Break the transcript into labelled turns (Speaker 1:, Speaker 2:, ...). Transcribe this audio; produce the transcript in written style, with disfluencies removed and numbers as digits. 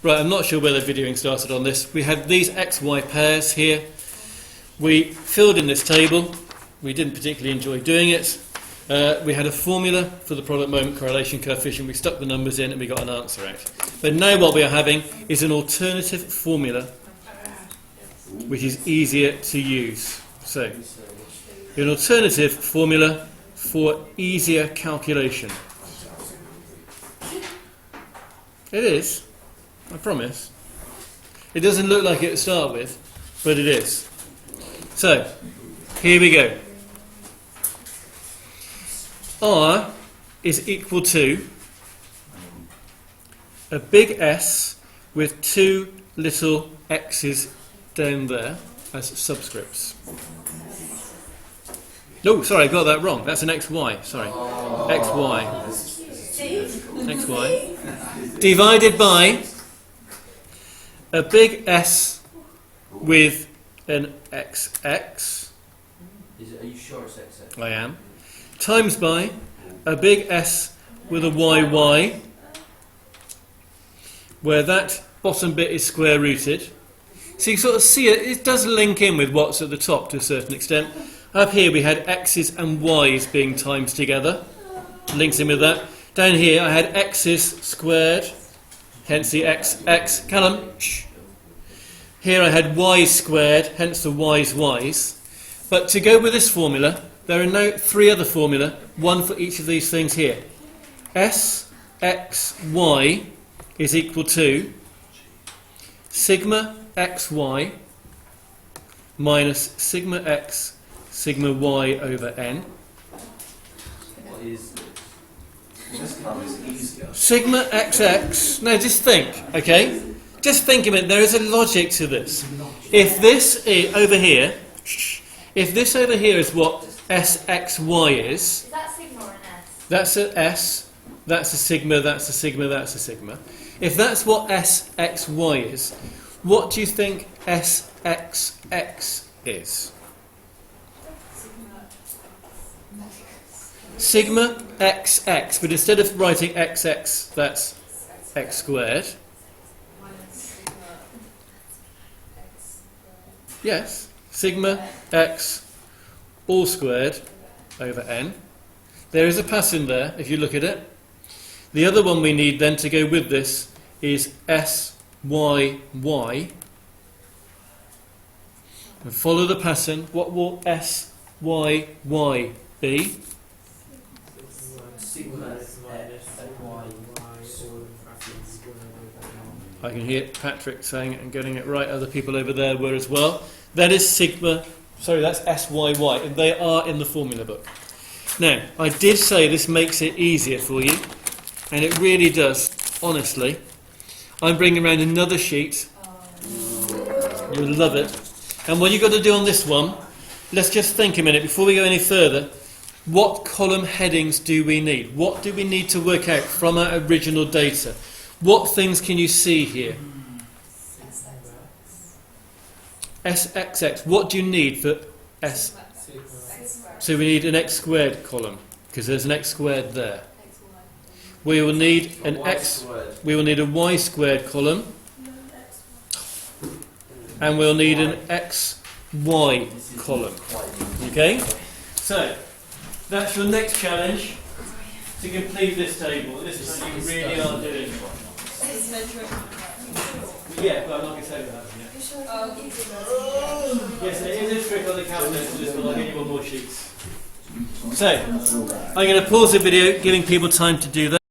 Speaker 1: Right, I'm not sure where the videoing started on this. We had these XY pairs here. We filled in this table. We didn't particularly enjoy doing it. We had a formula for the product moment correlation coefficient. We stuck the numbers in and we got an answer out. But now what we are having is an alternative formula which is easier to use. So, an alternative formula for easier calculation. It is, I promise. It doesn't look like it to start with, but it is. So, here we go. R is equal to a big S with two little x's down there as subscripts. No, sorry, I got that wrong. That's an xy, sorry. xy. xy. Divided by a big S with an xx.
Speaker 2: Are you sure it's XX?
Speaker 1: I am. Times by a big S with a yy, where that bottom bit is square rooted. So you sort of see it does link in with what's at the top to a certain extent. Up here we had x's and y's being times together. Links in with that. Down here I had x's squared, hence the xx. Callum, shh. Here I had y squared, hence the y's. But to go with this formula, there are now three other formula, one for each of these things here. S, x, y is equal to sigma xy minus sigma x, sigma y over n.
Speaker 2: What is this? This one is easier.
Speaker 1: Sigma xx, now just think, okay? Just think a minute, there is a logic to this. If this over here, if this over here is what Sxy is
Speaker 3: that sigma or an S?
Speaker 1: that's a S, that's a sigma, that's a sigma, that's a sigma. If that's what Sxy is, what do you think Sxx is? Sigma xx, but instead of writing xx, that's x squared. Yes, sigma x all squared over n. There is a pass in there if you look at it. The other one we need then to go with this is syy. And follow the pattern. What will syy be?
Speaker 2: Sigma
Speaker 1: I can hear Patrick saying it and getting it right. Other people over there were as well. That is sigma. Sorry, that's syy. And they are in the formula book. Now, I did say this makes it easier for you. And it really does, honestly. I'm bringing around another sheet. You'll love it. And what you've got to do on this one, let's just think a minute before we go any further. What column headings do we need? What do we need to work out from our original data? What things can you see here? Sxx. What do you need for S? So we need an x squared column because there's an x squared there. We will need an x. We will need a y squared column, and we'll need an xy column. Okay. So that's your next challenge to complete this table. This is what you really are doing. Yeah, but I'm not going to tell you that yet. Yes, there is a trick on the calculator for this one. I'll give you one more sheet. So, I'm going to pause the video, giving people time to do that.